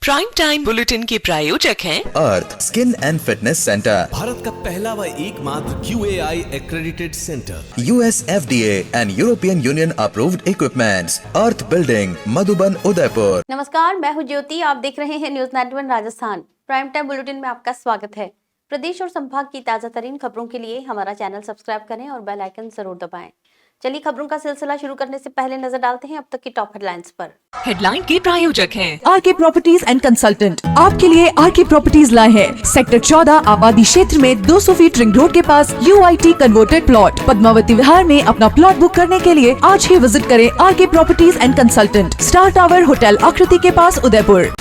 Prime time bulletin के प्रायोजक हैं Earth skin and fitness centre, भारत का पहला व एकमात्र QAI accredited centre, US FDA and European Union approved equipments, Earth building, Madhuban, Udaipur. नमस्कार, मैं हूं ज्योति। आप देख रहे हैं news 91 Rajasthan. Prime time bulletin में आपका स्वागत है। प्रदेश और संभाग की ताजा तरीन खबरों के लिए हमारा चैनल सब्सक्राइब करें और बेल आइकन जरूर दबाएं। चलिए खबरों का सिलसिला शुरू करने से पहले नजर डालते हैं अब तक की टॉप हेडलाइंस पर। हेडलाइन के प्रायोजक हैं आरके प्रॉपर्टीज एंड कंसल्टेंट आपके लिए आरके प्रॉपर्टीज लाए हैं सेक्टर 14 आबादी क्षेत्र में 200 फीट रिंग रोड के पास UIT converted plot Padmavati Vihar में अपना प्लॉट बुक करने के लिए आज ही विजिट करें RK properties and consultant, star tower hotel Aakriti के पास, उदयपुर।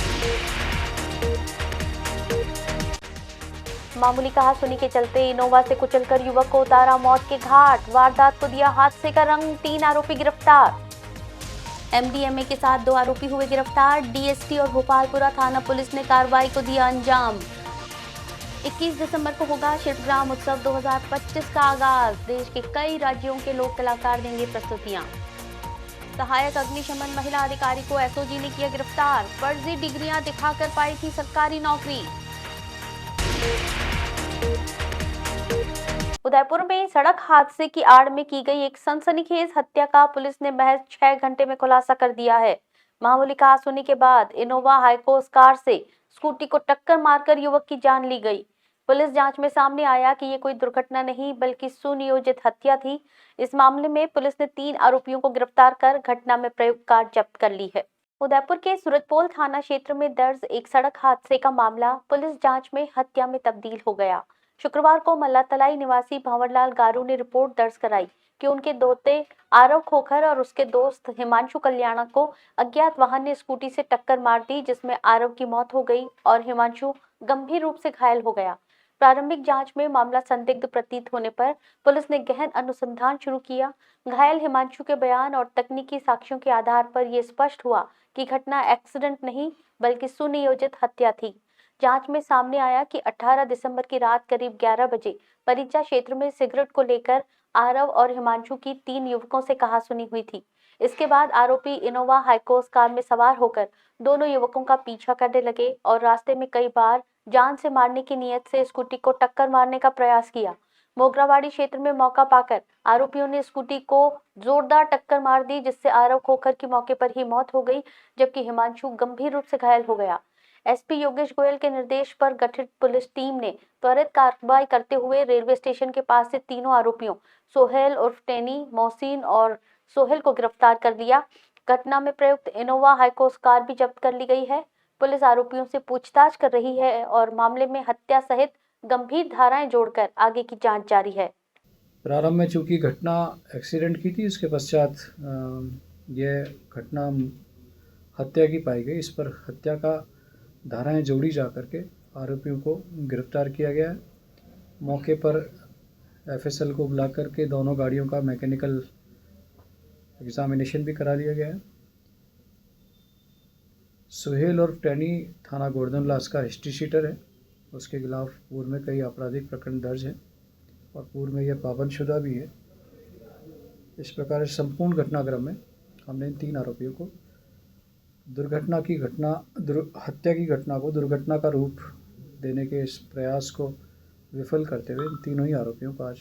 मामूली कहासुनी के चलते इनोवा से कुचलकर युवक को उतारा मौत के घाट। वारदात को दिया हादसे का रंग, 3 आरोपी गिरफ्तार। MDMA के साथ 2 आरोपी हुए गिरफ्तार। DST और भोपालपुरा थाना पुलिस ने कार्रवाई को दिया अंजाम। 21 दिसंबर को होगा शिल्पग्राम उत्सव 2025 का आगाज। देश के कई राज्यों के लोक कलाकार देंगे प्रस्तुतियां। सहायक अग्निशमन महिला अधिकारी को SOG ने किया गिरफ्तार। फर्जी डिग्रियां दिखाकर पाई थी सरकारी नौकरी। उदयपुर में सड़क हादसे की आड़ में की गई एक सनसनीखेज हत्या का पुलिस ने महज 6 घंटे में खुलासा कर दिया है। मामूली कहासुनी के बाद इनोवा हाइकोर्स कार से स्कूटी को टक्कर मारकर युवक की जान ली गई। पुलिस जांच में सामने आया कि ये कोई दुर्घटना नहीं बल्कि सुनियोजित हत्या थी। इस मामले में पुलिस ने 3 आरोपियों को गिरफ्तार कर घटना में प्रयुक्त कार जब्त कर ली है। उदयपुर के सूरजपोल थाना क्षेत्र में दर्ज एक सड़क हादसे का मामला पुलिस जांच में हत्या में तब्दील हो गया। शुक्रवार को मल्लातलाई निवासी भंवरलाल गारू ने रिपोर्ट दर्ज कराई कि उनके दोते आरव खोखर और उसके दोस्त हिमांशु कल्याणा को अज्ञात वाहन ने स्कूटी से टक्कर मार दी, जिसमें आरव की मौत हो गई और हिमांशु गंभीर रूप से घायल हो गया। प्रारंभिक जांच में मामला संदिग्ध प्रतीत होने पर पुलिस ने गहन अनुसंधान शुरू किया। घायल हिमांशु के बयान और तकनीकी साक्ष्यों के आधार पर यह स्पष्ट हुआ कि घटना एक्सीडेंट नहीं बल्कि सुनियोजित हत्या थी। जांच में सामने आया कि 18 दिसंबर की रात करीब 11 बजे परिचा क्षेत्र में सिगरेट को लेकर आरव और हिमांशु की 3 युवकों से कहासुनी हुई थी। इसके बाद आरोपी इनोवा हाइकोर्स कार में सवार होकर दोनों युवकों का पीछा करने लगे और रास्ते में कई बार जान से मारने की नीयत से स्कूटी को टक्कर मारने का प्रयास किया। मोगरावाड़ी क्षेत्र में मौका पाकर आरोपियों ने स्कूटी को जोरदार टक्कर मार दी, जिससे आरव खोखर की मौके पर ही मौत हो गई जबकि हिमांशु गंभीर रूप से घायल हो गया। SP योगेश गोयल के निर्देश पर गठित पुलिस टीम ने त्वरित कार्रवाई करते हुए रेलवे स्टेशन के पास से तीनों आरोपियों सोहेल उर्फ टेनी, मोहसिन और सोहेल को गिरफ्तार कर लिया। घटना में प्रयुक्त इनोवा हाइकोर्स कार भी जब्त कर ली गई है। पुलिस आरोपियों से पूछताछ कर रही है और मामले में हत्या सहित गंभीर धाराएं जोड़कर आगे की जांच जारी है। प्रारंभ में चूंकि घटना एक्सीडेंट की थी, उसके पश्चात यह घटना हत्या की पाई गई। इस पर हत्या का धाराएं जोड़ी जा करके आरोपियों को गिरफ्तार किया गया है। मौके पर FSL को बुला करके दोनों गाड़ियों का मैकेनिकल एग्जामिनेशन भी करा लिया गया है। सुहेल और टैनी थाना गोवर्धनलास का हिस्ट्री शीटर है। उसके खिलाफ पूर्व में कई आपराधिक प्रकरण दर्ज हैं और पूर्व में यह पाबंदशुदा भी है। इस प्रकार संपूर्ण घटनाक्रम में हमने इन 3 आरोपियों को हत्या की घटना को दुर्घटना का रूप देने के इस प्रयास को विफल करते हुए इन तीनों ही आरोपियों को आज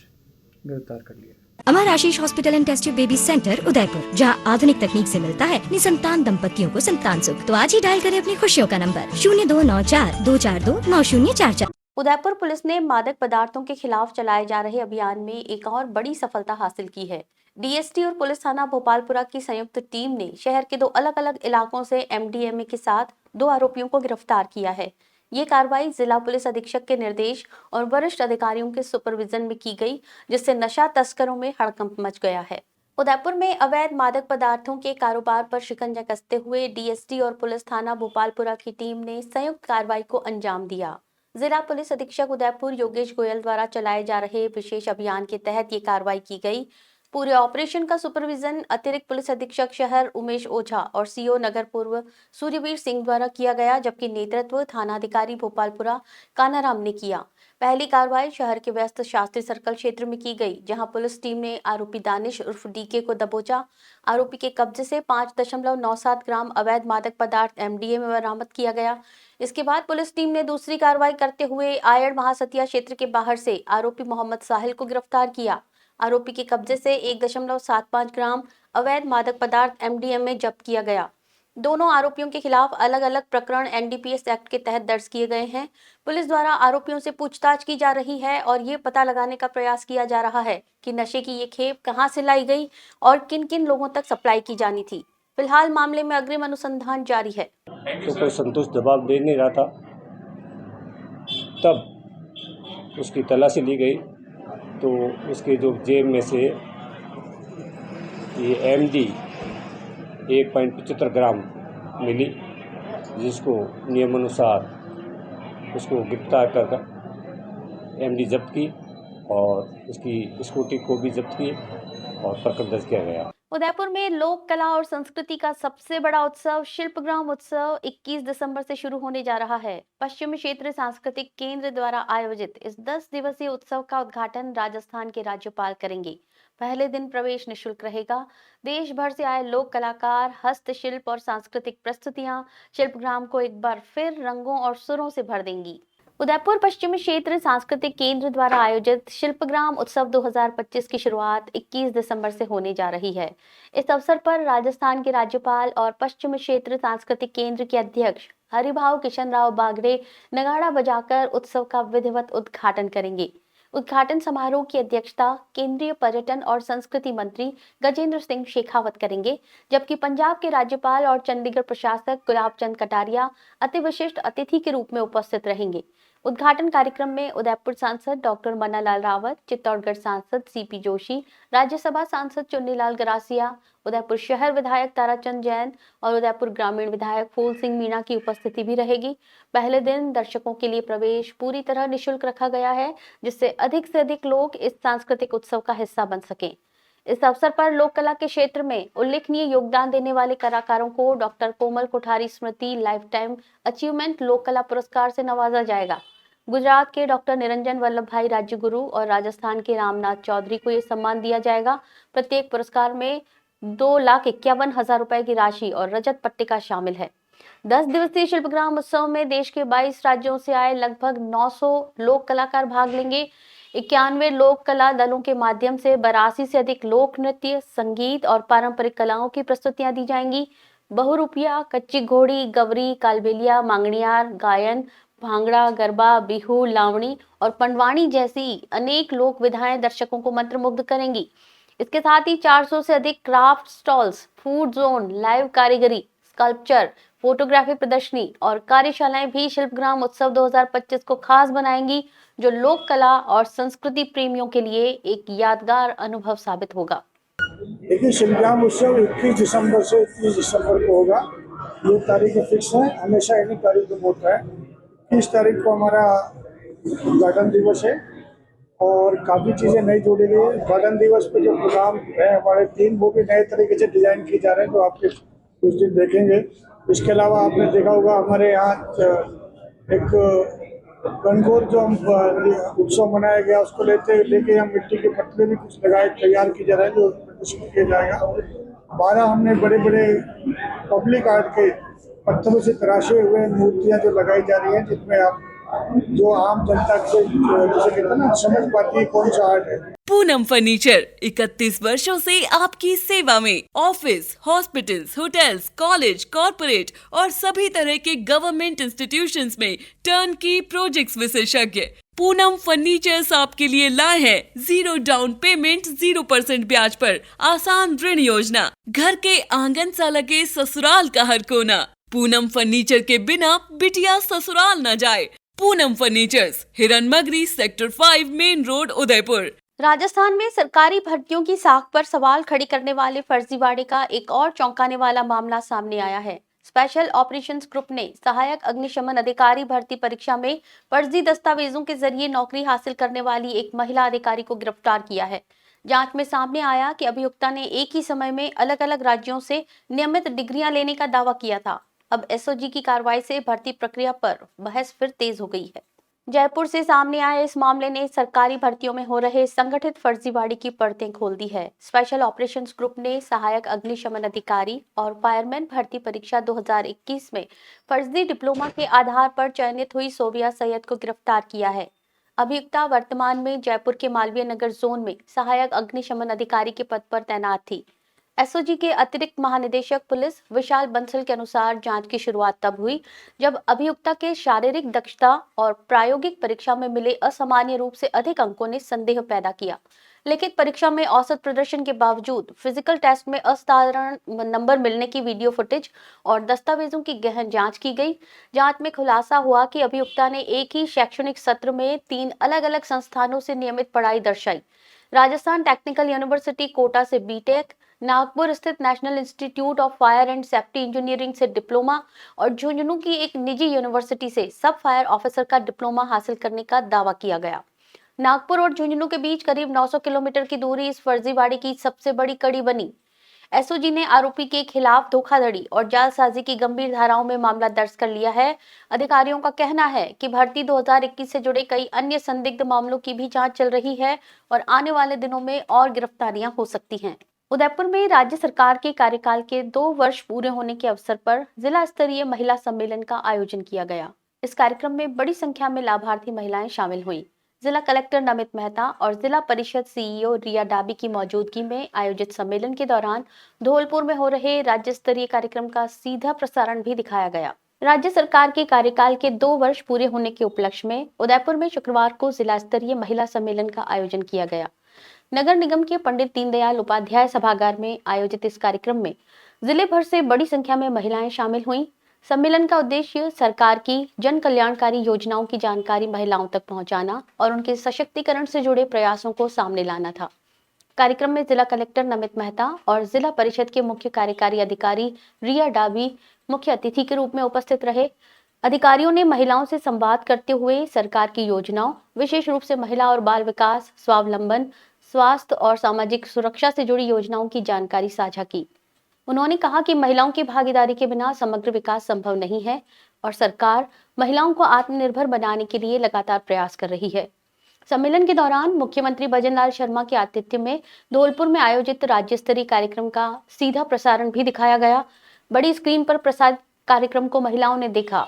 गिरफ्तार कर लिया। Amar Ashish hospital and test tube baby centre Udaipur, जहां आधुनिक तकनीक से मिलता है निसंतान दंपतियों को संतान सुख। तो आज ही डायल करें अपनी खुशियों का नंबर 0294-242-9044। उदयपुर पुलिस ने मादक पदार्थों के खिलाफ चलाए जा रहे अभियान में एक और बड़ी सफलता हासिल की है। DST और पुलिस थाना भोपालपुरा की संयुक्त टीम ने शहर के 2 अलग-अलग इलाकों से MDMA के साथ 2 आरोपियों को गिरफ्तार किया है। ये कार्रवाई जिला पुलिस अधीक्षक के निर्देश और वरिष्ठ अधिकारियों के सुपरविजन में की गई, जिससे नशा तस्करों में हड़कंप मच गया है। उदयपुर में अवैध मादक पदार्थों के कारोबार पर शिकंजा कसते हुए DST और पुलिस थाना भोपालपुरा की टीम ने संयुक्त कार्रवाई को अंजाम दिया। जिला पुलिस अधीक्षक उदयपुर योगेश गोयल द्वारा चलाए जा रहे विशेष अभियान के तहत ये कार्रवाई की गई। पूरे ऑपरेशन का सुपरविजन अतिरिक्त पुलिस अधीक्षक शहर उमेश ओझा और सीओ नगर पूर्व सूर्यवीर सिंह द्वारा किया गया, जबकि नेतृत्व थानाधिकारी भोपालपुरा कानाराम ने किया। पहली कार्रवाई शहर के व्यस्त शास्त्री सर्कल क्षेत्र में की गई, जहां पुलिस टीम ने आरोपी दानिश उर्फ डीके को दबोचा। आरोपी के कब्जे से 5.97 ग्राम अवैध मादक पदार्थ MDMA बरामद किया गया। इसके बाद पुलिस टीम ने दूसरी कार्रवाई करते हुए आयड़ महासतिया क्षेत्र के बाहर से आरोपी मोहम्मद साहिल को गिरफ्तार किया। आरोपी के कब्जे से 1.75 ग्राम अवैध मादक पदार्थ MDMA जब्त किया गया। दोनों आरोपियों के खिलाफ अलग अलग प्रकरण NDPS एक्ट के तहत दर्ज किए गए हैं। पुलिस द्वारा आरोपियों से पूछताछ की जा रही है और ये पता लगाने का प्रयास किया जा रहा है कि नशे की ये खेप कहां से लाई गई और किन किन लोगों तक सप्लाई की जानी थी। फिलहाल मामले में अग्रिम अनुसंधान जारी है। तो कोई संतोष जवाब दे नहीं रहा था, तब उसकी तलाशी ली गई तो उसके जो जेब में से ये MD 1.75 ग्राम मिली, जिसको नियमानुसार उसको गिरफ्तार कर MD जब्त की और उसकी स्कूटी को भी जब्त की और प्रकरण दर्ज किया गया। उदयपुर में लोक कला और संस्कृति का सबसे बड़ा उत्सव शिल्पग्राम उत्सव 21 दिसंबर से शुरू होने जा रहा है। पश्चिमी क्षेत्र सांस्कृतिक केंद्र द्वारा आयोजित इस 10 दिवसीय उत्सव का उद्घाटन राजस्थान के राज्यपाल करेंगे। पहले दिन प्रवेश निशुल्क रहेगा। देश भर से आए लोक कलाकार, हस्तशिल्प और सांस्कृतिक प्रस्तुतियां शिल्पग्राम को एक बार फिर रंगों और सुरों से भर देंगी। उदयपुर पश्चिमी क्षेत्र सांस्कृतिक केंद्र द्वारा आयोजित शिल्पग्राम उत्सव 2025 की शुरुआत 21 दिसंबर से होने जा रही है। इस अवसर पर राजस्थान के राज्यपाल और पश्चिमी क्षेत्र सांस्कृतिक केंद्र के अध्यक्ष हरिभाव किशन राव बागरे नगाड़ा बजाकर उत्सव का विधिवत उद्घाटन करेंगे। उद्घाटन समारोह की अध्यक्षता केंद्रीय पर्यटन और संस्कृति मंत्री गजेंद्र सिंह शेखावत करेंगे, जबकि पंजाब के राज्यपाल और चंडीगढ़ प्रशासक गुलाब चंद कटारिया अति विशिष्ट अतिथि के रूप में उपस्थित रहेंगे। उद्घाटन कार्यक्रम में उदयपुर सांसद डॉक्टर मन्नालाल रावत, चित्तौड़गढ़ सांसद CP जोशी, राज्यसभा सांसद चुन्नीलाल गरासिया, उदयपुर शहर विधायक ताराचंद जैन और उदयपुर ग्रामीण विधायक फूल सिंह मीणा की उपस्थिति भी रहेगी। पहले दिन दर्शकों के लिए प्रवेश पूरी तरह निःशुल्क रखा गया है, जिससे अधिक से अधिक लोग इस सांस्कृतिक उत्सव का हिस्सा बन सकें। इस अवसर पर लोक कला के क्षेत्र में उल्लेखनीय योगदान देने वाले कलाकारों को डॉक्टर कोमल कोठारी स्मृति लाइफ टाइम अचीवमेंट लोक कला पुरस्कार से नवाजा जाएगा। गुजरात के डॉक्टर निरंजन वल्लभ भाई राज्यगुरु और राजस्थान के रामनाथ चौधरी को यह सम्मान दिया जाएगा। प्रत्येक पुरस्कार में 2,51,000 रुपए की राशि और रजत पट्टिका शामिल है। 10 दिवसीय शिल्पग्राम उत्सव में देश के 22 राज्यों से आए लगभग 900 लोक कलाकार भाग लेंगे। 91 लोक कला दलों के माध्यम से 82 से अधिक लोक नृत्य, संगीत और पारंपरिक कलाओं की प्रस्तुतियां दी जाएंगी। बहुरूपिया, कच्ची घोड़ी, गवरी, कालबेलिया, मांगणियार, गायन, भांगड़ा, गरबा, बिहू, लावणी और पंडवानी जैसी अनेक लोक विधाएं दर्शकों को मंत्रमुग्ध करेंगी। इसके साथ ही 400 से अधिक craft stalls, food zone, live कारीगरी, स्कल्पचर, फोटोग्राफी प्रदर्शनी और कार्यशालाएं भी शिल्पग्राम उत्सव 2025 को खास बनाएंगी, जो लोक कला और संस्कृति प्रेमियों के लिए एक यादगार अनुभव साबित होगा। देखिए, शिल्पग्राम उत्सव 21 दिसंबर से 30 दिसंबर को होगा। ये तारीख फिक्स है, हमेशा इन्हीं तारीख को होता है। 30 तारीख को हमारा उद्घाटन दिवस है और काफ़ी चीज़ें नई जोड़ी गई है। उद्घाटन दिवस पे जो प्रोग्राम है हमारे 3, वो भी नए तरीके से डिज़ाइन किए जा रहे हैं, जो आपके कुछ दिन देखेंगे। इसके अलावा आपने देखा होगा हमारे यहाँ एक गणगौर जो हम उत्सव मनाया गया, उसको लेके हम मिट्टी के पत्थर भी कुछ तैयार किए जा रहे हैं, जो प्रदर्शित किया जाएगा। 12 हमने बड़े बड़े पब्लिक आर्ट के पत्थरों से तराशे हुए मूर्तियां जो लगाई जा रही हैं, जिसमें आप जो आम जनता से जैसे कहते हैं ना, समझ पाती है कौन सा आर्ट है। पूनम फर्नीचर 31 वर्षों से आपकी सेवा में। Office, hospitals, hotels, college, corporate और सभी तरह के गवर्नमेंट इंस्टीट्यूशंस में टर्नकी प्रोजेक्ट्स विशेषज्ञ पूनम फर्नीचर्स आपके लिए लाए हैं 0 डाउन पेमेंट 0% ब्याज पर आसान ऋण योजना। घर के आंगन सा लगे ससुराल का हर कोना। पूनम फर्नीचर के बिना बिटिया ससुराल न जाए। Poonam furnitures, Hiranmagri, sector 5, main road, Udaipur. Rajasthan में सरकारी भर्तियों की साख पर सवाल खड़ी करने वाले फर्जीवाड़े का एक और चौंकाने वाला मामला सामने आया है। स्पेशल ऑपरेशंस ग्रुप ने सहायक अग्निशमन अधिकारी भर्ती परीक्षा में फर्जी दस्तावेजों के जरिए नौकरी हासिल करने वाली एक महिला अधिकारी को गिरफ्तार किया है। जांच में सामने आया कि अभियुक्ता ने एक ही समय में अलग अलग राज्यों से नियमित डिग्रियां लेने का दावा किया था। अब एसओजी की कार्रवाई से भर्ती प्रक्रिया पर बहस फिर तेज हो गई है। जयपुर से सामने आए इस मामले ने सरकारी भर्तियों में हो रहे संगठित फर्जीवाड़े की परतें खोल दी है। स्पेशल ऑपरेशंस ग्रुप ने सहायक अग्निशमन अधिकारी और फायरमैन भर्ती परीक्षा 2021 में फर्जी डिप्लोमा के आधार पर चयनित हुई सोबिया सैयद को गिरफ्तार किया है। अभियुक्ता वर्तमान में जयपुर के मालवीय नगर जोन में सहायक अग्निशमन अधिकारी के पद पर तैनात थी। एसओजी के अतिरिक्त महानिदेशक पुलिस विशाल बंसल के अनुसार जांच की शुरुआत तब हुई जब अभियुक्ता के शारीरिक दक्षता और प्रायोगिक परीक्षा में मिले असामान्य रूप से अधिक अंकों ने संदेह पैदा किया। लिखित परीक्षा में औसत प्रदर्शन के बावजूद फिजिकल टेस्ट में असाधारण नंबर मिलने की वीडियो फुटेज और दस्तावेजों की गहन जांच की गई। जांच में खुलासा हुआ कि अभियुक्ता ने एक ही शैक्षणिक सत्र में 3 अलग-अलग संस्थानों से नियमित पढ़ाई दर्शाई। राजस्थान टेक्निकल यूनिवर्सिटी कोटा से बीटेक, नागपुर स्थित national institute of fire and safety engineering से डिप्लोमा और झुंझुनू की एक निजी यूनिवर्सिटी से सब फायर ऑफिसर का डिप्लोमा हासिल करने का दावा किया गया। नागपुर और झुंझुनू के बीच करीब 900 किलोमीटर की दूरी इस फर्जीवाड़े की सबसे बड़ी कड़ी बनी। एसओजी ने आरोपी के खिलाफ धोखाधड़ी और जालसाजी की गंभीर धाराओं में मामला दर्ज कर लिया है। अधिकारियों का कहना है कि भर्ती 2021 से जुड़े कई अन्य संदिग्ध मामलों की भी जांच चल रही है और आने वाले दिनों में और गिरफ्तारियां हो सकती हैं। उदयपुर में राज्य सरकार के कार्यकाल के 2 वर्ष पूरे होने के अवसर पर जिला स्तरीय महिला सम्मेलन का आयोजन किया गया। इस कार्यक्रम में बड़ी संख्या में लाभार्थी महिलाएं शामिल हुईं। जिला कलेक्टर नमित मेहता और जिला परिषद सीईओ रिया डाबी की मौजूदगी में आयोजित सम्मेलन के दौरान धौलपुर में हो रहे राज्य स्तरीय कार्यक्रम का सीधा प्रसारण भी दिखाया गया। राज्य सरकार के कार्यकाल के 2 वर्ष पूरे होने के उपलक्ष्य में उदयपुर में शुक्रवार को जिला स्तरीय महिला सम्मेलन का आयोजन किया गया। नगर निगम के पंडित दीनदयाल उपाध्याय सभागार में आयोजित इस कार्यक्रम में जिले भर से बड़ी संख्या में महिलाएं शामिल हुईं। सम्मेलन का उद्देश्य सरकार की जन कल्याणकारी योजनाओं की जानकारी महिलाओं तक पहुंचाना और उनके सशक्तिकरण से जुड़े प्रयासों को सामने लाना था। कार्यक्रम में जिला कलेक्टर नमित मेहता और जिला परिषद के मुख्य कार्यकारी अधिकारी रिया डाबी मुख्य अतिथि के रूप में उपस्थित रहे। अधिकारियों ने महिलाओं से संवाद करते हुए सरकार की योजनाओं, विशेष रूप से महिला और बाल विकास, स्वावलंबन, स्वास्थ्य और सामाजिक सुरक्षा से जुड़ी योजनाओं की जानकारी साझा की। उन्होंने कहा कि महिलाओं की भागीदारी के बिना समग्र विकास संभव नहीं है और सरकार महिलाओं को आत्मनिर्भर बनाने के लिए लगातार प्रयास कर रही है। सम्मेलन के दौरान मुख्यमंत्री भजनलाल शर्मा के आतिथ्य में धौलपुर में आयोजित राज्य स्तरीय कार्यक्रम का सीधा प्रसारण भी दिखाया गया। बड़ी स्क्रीन पर प्रसारित कार्यक्रम को महिलाओं ने देखा।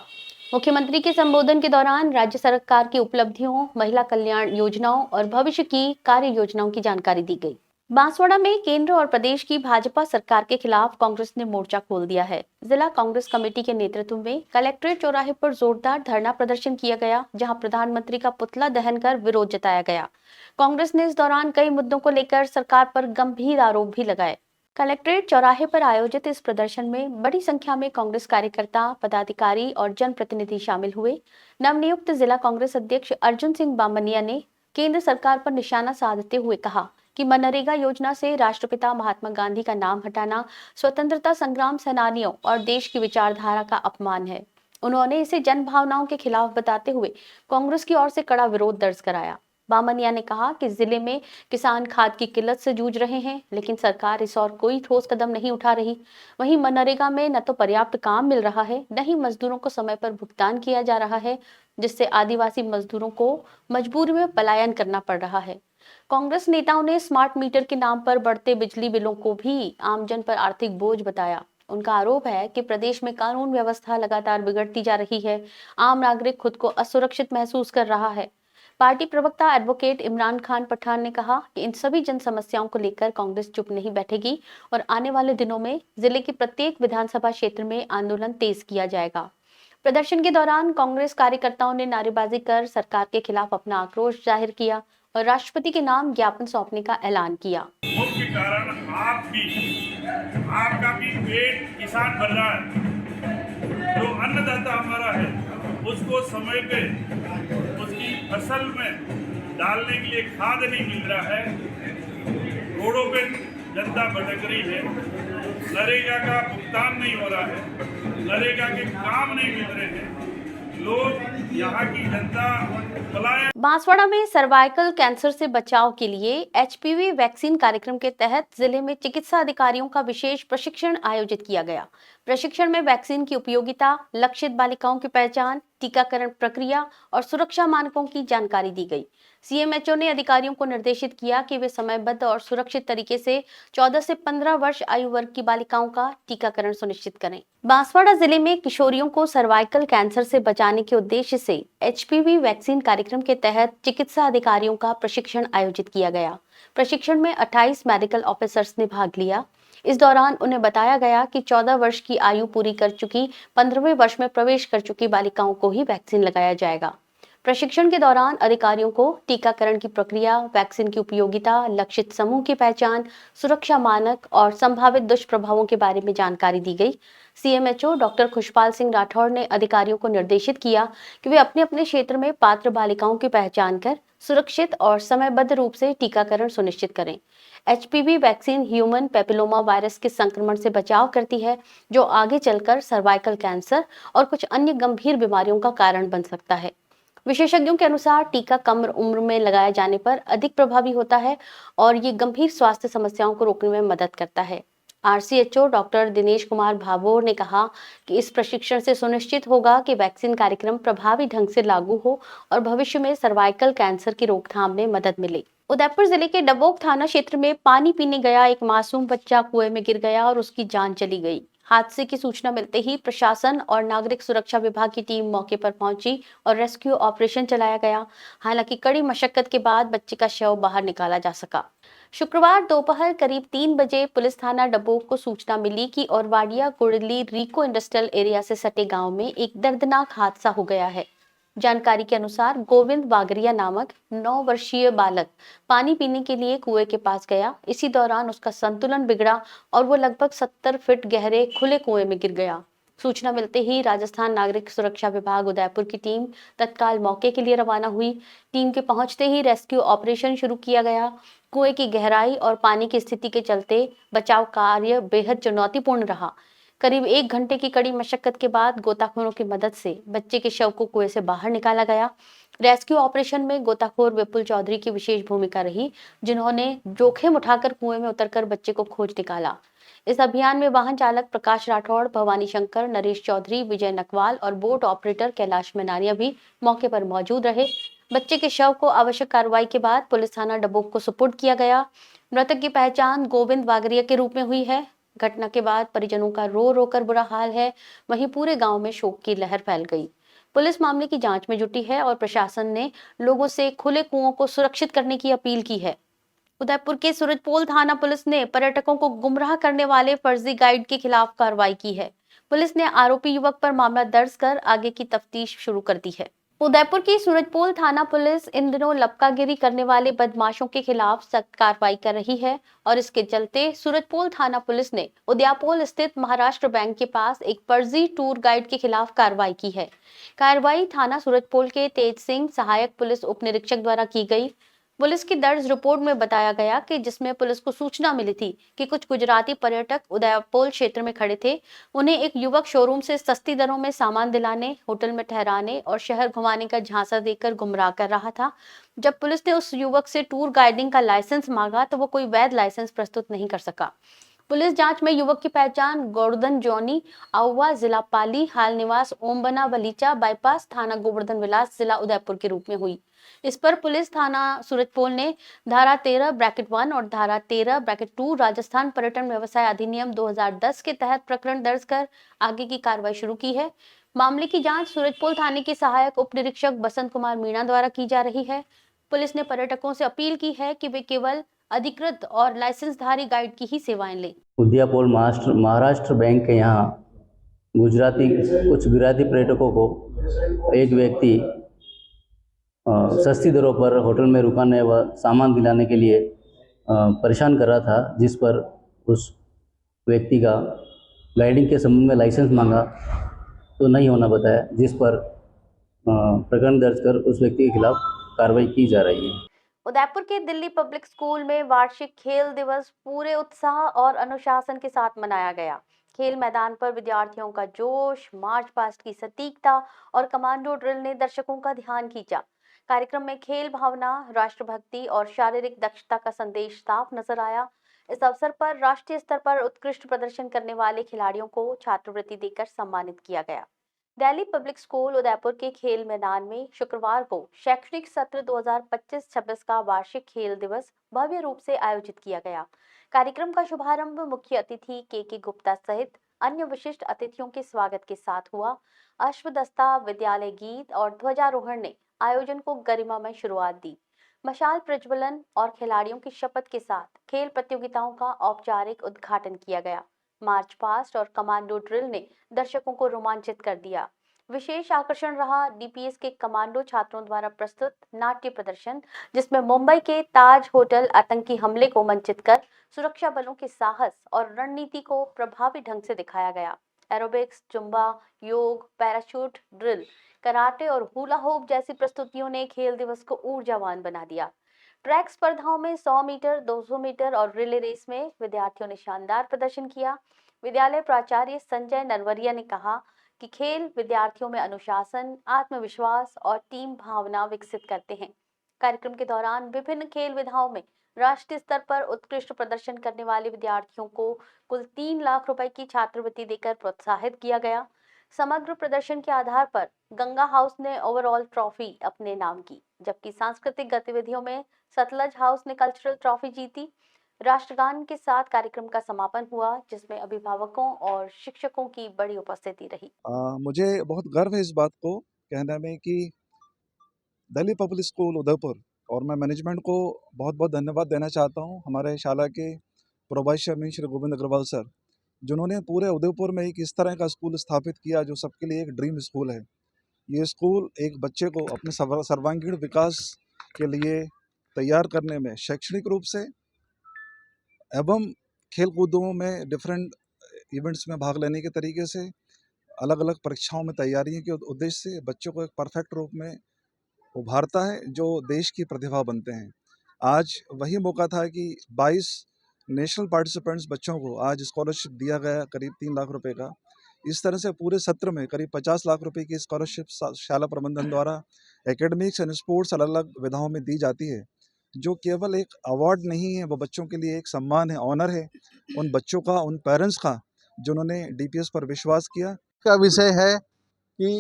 मुख्यमंत्री के संबोधन के दौरान राज्य सरकार की उपलब्धियों, महिला कल्याण योजनाओं और भविष्य की कार्य योजनाओं की जानकारी दी गई। बांसवाड़ा में केंद्र और प्रदेश की भाजपा सरकार के खिलाफ कांग्रेस ने मोर्चा खोल दिया है। जिला कांग्रेस कमेटी के नेतृत्व में कलेक्ट्रेट चौराहे पर जोरदार धरना प्रदर्शन किया गया, जहां प्रधानमंत्री का पुतला दहन कर विरोध जताया गया। कांग्रेस ने इस दौरान कई मुद्दों को लेकर सरकार पर गंभीर आरोप भी लगाए। कलेक्ट्रेट चौराहे पर आयोजित इस प्रदर्शन में बड़ी संख्या में कांग्रेस कार्यकर्ता, पदाधिकारी और जनप्रतिनिधि शामिल हुए। नवनियुक्त जिला कांग्रेस अध्यक्ष अर्जुन सिंह बामनिया ने केंद्र सरकार पर निशाना साधते हुए कहा कि मनरेगा योजना से राष्ट्रपिता महात्मा गांधी का नाम हटाना स्वतंत्रता संग्राम सेनानियों और देश की विचारधारा का अपमान है। उन्होंने इसे जन भावनाओं के खिलाफ बताते हुए कांग्रेस की ओर से कड़ा विरोध दर्ज कराया। बामनिया ने कहा कि जिले में किसान खाद की किल्लत से जूझ रहे हैं, लेकिन सरकार इस ओर कोई ठोस कदम नहीं उठा रही। वहीं मनरेगा में न तो पर्याप्त काम मिल रहा है, न ही मजदूरों को समय पर भुगतान किया जा रहा है, जिससे आदिवासी मजदूरों को मजबूरी में पलायन करना पड़ रहा है। कांग्रेस नेताओं ने स्मार्ट मीटर के नाम पर बढ़ते बिजली बिलों को भी आमजन पर आर्थिक बोझ बताया। उनका आरोप है कि प्रदेश में कानून व्यवस्था लगातार बिगड़ती जा रही है। आम नागरिक खुद को असुरक्षित महसूस कर रहा है। पार्टी प्रवक्ता एडवोकेट इमरान खान पठान ने कहा कि इन सभी जन समस्याओं को लेकर कांग्रेस चुप नहीं बैठेगी और आने वाले दिनों में जिले के प्रत्येक विधानसभा क्षेत्र में आंदोलन तेज किया जाएगा। प्रदर्शन के दौरान कांग्रेस कार्यकर्ताओं ने नारेबाजी कर सरकार के खिलाफ अपना आक्रोश जाहिर किया और राष्ट्रपति के नाम ज्ञापन सौंपने का ऐलान किया। मुख्य कारण आपका भी पेट किसान भर रहा है। जो अन्नदाता हमारा है उसको समय पे उसकी फसल में डालने के लिए खाद नहीं मिल रहा है। रोडों पे जनता भटक रही है। नरेगा का भुगतान नहीं हो रहा है। नरेगा के काम नहीं मिल रहे हैं। लोग यहाँ की जनता पलायन बांसवाड़ा में सर्वाइकल कैंसर से बचाव के लिए एचपीवी वैक्सीन कार्यक्रम के तहत जिले में चिकित्सा अधिकारियों का विशेष प्रशिक्षण आयोजित किया गया। प्रशिक्षण में वैक्सीन की उपयोगिता, लक्षित बालिकाओं की पहचान, टीकाकरण प्रक्रिया और सुरक्षा मानकों की जानकारी दी गई। सीएमएचओ ने अधिकारियों को निर्देशित किया कि वे समयबद्ध और सुरक्षित तरीके से 14 से 15 वर्ष आयु वर्ग की बालिकाओं का टीकाकरण सुनिश्चित करें। बांसवाड़ा जिले में किशोरियों को सर्वाइकल कैंसर से बचाने के उद्देश्य से एचपीवी वैक्सीन कार्यक्रम के तहत चिकित्सा अधिकारियों का प्रशिक्षण आयोजित किया गया। प्रशिक्षण में 28 मेडिकल ऑफिसर्स ने भाग लिया। इस दौरान उन्हें बताया गया कि 14 वर्ष की आयु पूरी कर चुकी 15वें वर्ष में प्रवेश कर चुकी बालिकाओं को ही वैक्सीन लगाया जाएगा। प्रशिक्षण के दौरान अधिकारियों को टीकाकरण की प्रक्रिया, वैक्सीन की उपयोगिता, लक्षित समूह की पहचान, सुरक्षा मानक और संभावित दुष्प्रभावों के बारे में जानकारी दी गई। सीएमएचओ डॉक्टर खुशपाल सिंह राठौड़ ने अधिकारियों को निर्देशित किया कि वे अपने अपने क्षेत्र में पात्र बालिकाओं की पहचान कर सुरक्षित और समयबद्ध रूप से टीकाकरण सुनिश्चित करें। HPV vaccine human papilloma virus के संक्रमण से बचाव करती है, जो आगे चलकर सर्वाइकल कैंसर और कुछ अन्य गंभीर बीमारियों का कारण बन सकता है। विशेषज्ञों के अनुसार टीका कम उम्र में लगाए जाने पर अधिक प्रभावी होता है और ये गंभीर स्वास्थ्य समस्याओं को रोकने में मदद करता है। आरसीएचओ डॉक्टर दिनेश कुमार भाभोर ने कहा कि इस प्रशिक्षण से सुनिश्चित होगा कि वैक्सीन कार्यक्रम प्रभावी ढंग से लागू हो और भविष्य में सर्वाइकल कैंसर की रोकथाम में मदद मिले। उदयपुर जिले के डबोक थाना क्षेत्र में पानी पीने गया एक मासूम बच्चा कुएं में गिर गया और उसकी जान चली गई। हादसे की सूचना मिलते ही प्रशासन और नागरिक सुरक्षा विभाग की टीम मौके पर पहुंची और रेस्क्यू ऑपरेशन चलाया गया। हालांकि कड़ी मशक्कत के बाद बच्चे का शव बाहर निकाला जा सका। शुक्रवार दोपहर करीब 3 बजे पुलिस थाना डबोक को सूचना मिली कि औरवाडिया कुड़ली रीको इंडस्ट्रियल एरिया से सटे गांव में एक दर्दनाक हादसा हो गया है। जानकारी के अनुसार गोविंद वागरिया नामक 9 वर्षीय बालक पानी पीने के लिए कुएं के पास गया। इसी दौरान उसका संतुलन बिगड़ा और वो लगभग 70 फीट गहरे खुले कुएं में गिर गया। सूचना मिलते ही राजस्थान नागरिक सुरक्षा विभाग उदयपुर की टीम तत्काल मौके के लिए रवाना हुई। टीम के पहुंचते ही रेस्क्यू ऑपरेशन शुरू किया गया। कुएं की गहराई और पानी की स्थिति के चलते बचाव कार्य बेहद चुनौतीपूर्ण रहा। करीब 1 घंटे की कड़ी मशक्कत के बाद गोताखोरों की मदद से बच्चे के शव को कुएं से बाहर निकाला गया। रेस्क्यू ऑपरेशन में गोताखोर विपुल चौधरी की विशेष भूमिका रही, जिन्होंने जोखिम उठाकर कुएं में उतरकर बच्चे को खोज निकाला। इस अभियान में वाहन चालक प्रकाश राठौड़, भवानी शंकर, नरेश चौधरी, विजय नकवाल और बोट ऑपरेटर कैलाश मनारिया भी मौके पर मौजूद रहे। बच्चे के शव को आवश्यक कार्रवाई के बाद पुलिस थाना डबोक को सुपुर्द किया गया। मृतक की पहचान गोविंद वागरिया के रूप में हुई है। घटना के बाद परिजनों का रो रो कर बुरा हाल है। वहीं पूरे गांव में शोक की लहर फैल गई। पुलिस मामले की जांच में जुटी है और प्रशासन ने लोगों से खुले कुओं को सुरक्षित करने की अपील की है। उदयपुर के सूरजपोल थाना पुलिस ने पर्यटकों को गुमराह करने वाले फर्जी गाइड के खिलाफ कार्रवाई की है। पुलिस ने आरोपी युवक पर मामला दर्ज कर आगे की तफ्तीश शुरू कर दी है। उदयपुर की सूरजपोल थाना पुलिस इन दिनों लपकागिरी करने वाले बदमाशों के खिलाफ सख्त कार्रवाई कर रही है और इसके चलते सूरजपोल थाना पुलिस ने उदयपोल स्थित महाराष्ट्र बैंक के पास एक फर्जी टूर गाइड के खिलाफ कार्रवाई की है। कार्रवाई थाना सूरजपोल के तेज सिंह सहायक पुलिस उप निरीक्षक द्वारा की गई। पुलिस की दर्ज रिपोर्ट में बताया गया कि जिसमें पुलिस को सूचना मिली थी कि कुछ गुजराती पर्यटक उदयपोल क्षेत्र में खड़े थे। उन्हें एक युवक शोरूम से सस्ती दरों में सामान दिलाने, होटल में ठहराने और शहर घुमाने का झांसा देकर गुमराह कर रहा था। जब पुलिस ने उस युवक से टूर गाइडिंग का लाइसेंस मांगा तो वो कोई वैध लाइसेंस प्रस्तुत नहीं कर सका। पुलिस जांच में युवक की पहचान गोवर्धन जॉनी आउवा, जिला पाली, हाल निवास ओमबना बलीचा बाईपास, थाना गोवर्धन विलास, जिला उदयपुर के रूप में हुई। इस पर पुलिस थाना सूरजपोल ने धारा 13(1) और धारा 13(2) राजस्थान पर्यटन व्यवसाय अधिनियम 2010 के तहत प्रकरण दर्ज कर आगे की कार्रवाई शुरू की है। मामले की जांच सूरजपोल थाने के सहायक उप निरीक्षक बसंत कुमार मीणा द्वारा की जा रही है। पुलिस ने पर्यटकों से अपील की है कि वे केवल अधिकृत और लाइसेंसधारी गाइड की ही सेवाएं लें। उदयपोल महाराष्ट्र बैंक के यहाँ कुछ गुजराती पर्यटकों को एक व्यक्ति सस्ती दरों पर होटल में रुकाने व सामान दिलाने के लिए परेशान कर रहा था, जिस पर उस व्यक्ति का गाइडिंग के संबंध में लाइसेंस मांगा तो नहीं होना बताया, जिस पर प्रकरण दर्ज कर उस व्यक्ति के खिलाफ कार्रवाई की जा रही है। उदयपुर के दिल्ली पब्लिक स्कूल में वार्षिक खेल दिवस पूरे उत्साह और अनुशासन के साथ मनाया गया। खेल मैदान पर विद्यार्थियों का जोश, मार्च पास्ट की सटीकता और कमांडो ड्रिल ने दर्शकों का ध्यान खींचा। कार्यक्रम में खेल भावना, राष्ट्रभक्ति और शारीरिक दक्षता का संदेश साफ नजर आया। इस अवसर पर राष्ट्रीय स्तर पर उत्कृष्ट प्रदर्शन करने वाले खिलाड़ियों को छात्रवृत्ति देकर सम्मानित किया गया। दिल्ली पब्लिक स्कूल उदयपुर के खेल मैदान में शुक्रवार को शैक्षणिक सत्र 2025-26 का वार्षिक खेल दिवस भव्य रूप से आयोजित किया गया। कार्यक्रम का शुभारंभ मुख्य अतिथि के गुप्ता सहित अन्य विशिष्ट अतिथियों के स्वागत के साथ हुआ। अश्वदस्ता, विद्यालय गीत और ध्वजारोहण ने आयोजन को गरिमामय शुरुआत दी। मशाल प्रज्वलन और खिलाड़ियों की शपथ के साथ खेल प्रतियोगिताओं का औपचारिक उद्घाटन किया गया। मार्च पास्ट और कमांडो ड्रिल ने दर्शकों को रोमांचित कर दिया। विशेष आकर्षण रहा डीपीएस के कमांडो छात्रों द्वारा प्रस्तुत नाट्य प्रदर्शन, जिसमें मुंबई के ताज होटल आतंकी हमले को मंचित कर सुरक्षा बलों के साहस और रणनीति को प्रभावी ढंग से दिखाया गया। एरोबिक्स, जुम्बा, योग, पैराशूट ड्रिल, कराटे और हुला होप जैसी प्रस्तुतियों ने खेल दिवस को ऊर्जावान बना दिया। ट्रैक स्पर्धाओं में 100 मीटर, 200 मीटर और रिले रेस में विद्यार्थियों ने शानदार प्रदर्शन किया। विद्यालय प्राचार्य संजय नरवरिया ने कहा कि खेल विद्यार्थियों में अनुशासन, आत्मविश्वास और टीम भावना विकसित करते हैं। कार्यक्रम के दौरान विभिन्न खेल विधाओं में राष्ट्रीय स्तर पर उत्कृष्ट प्रदर्शन करने वाले विद्यार्थियों को कुल 3 लाख रुपए की छात्रवृत्ति देकर प्रोत्साहित किया गया। समग्र प्रदर्शन के आधार पर गंगा हाउस ने ओवरऑल ट्रॉफी अपने नाम की, जबकि सांस्कृतिक गतिविधियों में सतलज हाउस ने कल्चरल ट्रॉफी जीती। राष्ट्रगान के साथ कार्यक्रम का समापन हुआ, जिसमें अभिभावकों और शिक्षकों की बड़ी उपस्थिति रही। मुझे बहुत गर्व है इस बात को कहने में कि दिल्ली पब्लिक स्कूल उदयपुर और मैं मैनेजमेंट को बहुत बहुत धन्यवाद देना चाहता हूं। हमारे शाला के प्रोवाइस चेयरमैन श्री गोविंद अग्रवाल सर, जिन्होंने पूरे उदयपुर में एक इस तरह का स्कूल स्थापित किया जो सबके लिए एक ड्रीम स्कूल है। ये स्कूल एक बच्चे को अपने सर्वांगीण विकास के लिए तैयार करने में शैक्षणिक रूप से एवं खेल कूदों में डिफरेंट इवेंट्स में भाग लेने के तरीके से, अलग अलग परीक्षाओं में तैयारियों के उद्देश्य से बच्चों को एक परफेक्ट रूप में उभारता है जो देश की प्रतिभा बनते हैं। आज वही मौका था कि 22 नेशनल पार्टिसिपेंट्स बच्चों को आज स्कॉलरशिप दिया गया, करीब 3 लाख रुपए का। इस तरह से पूरे सत्र में करीब 50 लाख रुपए की स्कॉलरशिप शाला प्रबंधन द्वारा एकेडमिक्स एंड स्पोर्ट्स अलग अलग विधाओं में दी जाती है, जो केवल एक अवार्ड नहीं है, वो बच्चों के लिए एक सम्मान है, ऑनर है उन बच्चों का, उन पेरेंट्स का जिन्होंने डीपीएस पर विश्वास किया। का विषय है कि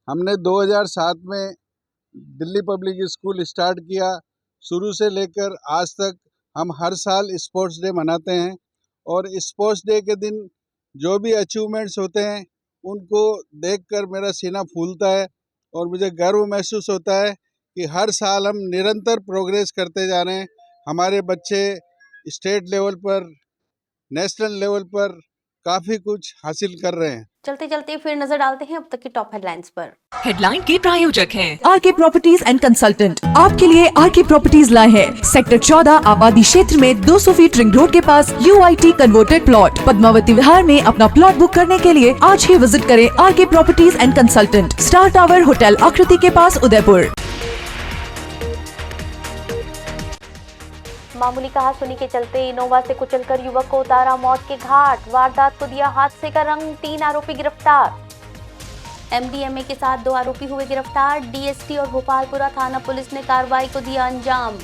हमने 2007 में दिल्ली पब्लिक स्कूल स्टार्ट किया। शुरू से लेकर आज तक हम हर साल स्पोर्ट्स डे मनाते हैं और स्पोर्ट्स डे के दिन जो भी अचीवमेंट्स होते हैं उनको देखकर मेरा सीना फूलता है और मुझे गर्व महसूस होता है कि हर साल हम निरंतर प्रोग्रेस करते जा रहे हैं। हमारे बच्चे स्टेट लेवल पर, नेशनल लेवल पर काफ़ी कुछ हासिल कर रहे हैं। चलते चलते फिर नजर डालते हैं अब तक की टॉप हेडलाइंस पर। हेडलाइन के प्रायोजक हैं आरके प्रॉपर्टीज एंड कंसल्टेंट। आपके लिए आरके प्रॉपर्टीज लाए हैं सेक्टर 14 आबादी क्षेत्र में 200 फीट रिंग रोड के पास UIT converted plot. Padmavati Vihar में अपना प्लॉट बुक करने के लिए आज ही विजिट करें RK properties and consultant, star tower hotel Aakriti के पास उदयपुर। मामूली कहासुनी के चलते इनोवा से कुचलकर युवक को उतारा मौत के घाट। वारदात को दिया हादसे का रंग, 3 आरोपी गिरफ्तार। MDMA के साथ 2 आरोपी हुए गिरफ्तार। DST और भोपालपुरा थाना पुलिस ने कार्रवाई को दिया अंजाम।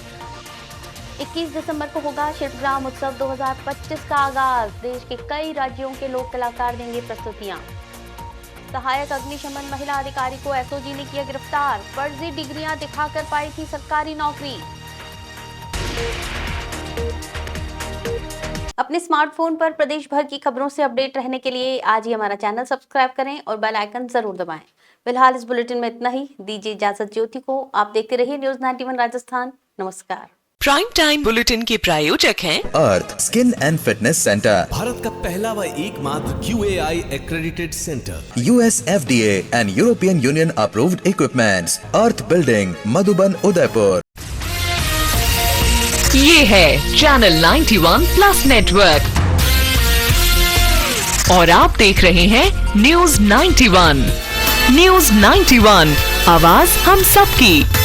21 दिसंबर को होगा शिल्पग्राम उत्सव 2025 का आगाज। देश के कई राज्यों के लोक कलाकार देंगे प्रस्तुतियां। सहायक अग्निशमन महिला अधिकारी को SOG ने किया गिरफ्तार। फर्जी डिग्रियां दिखाकर पाई थी सरकारी नौकरी। अपने स्मार्टफोन पर प्रदेश भर की खबरों से अपडेट रहने के लिए आज ही हमारा चैनल सब्सक्राइब करें और बेल आइकन जरूर दबाएं। फिलहाल इस बुलेटिन में इतना ही। दीजिए इजाजत ज्योति को। आप देखते रहिए न्यूज 91 राजस्थान। नमस्कार। प्राइम टाइम बुलेटिन के प्रायोजक हैं Earth skin and fitness centre, भारत का पहला व एकमात्र QAI accredited centre, US FDA and European Union approved equipments, Earth building, Madhuban, Udaipur. ये है चैनल 91 प्लस नेटवर्क और आप देख रहे हैं न्यूज 91। न्यूज 91, आवाज हम सबकी।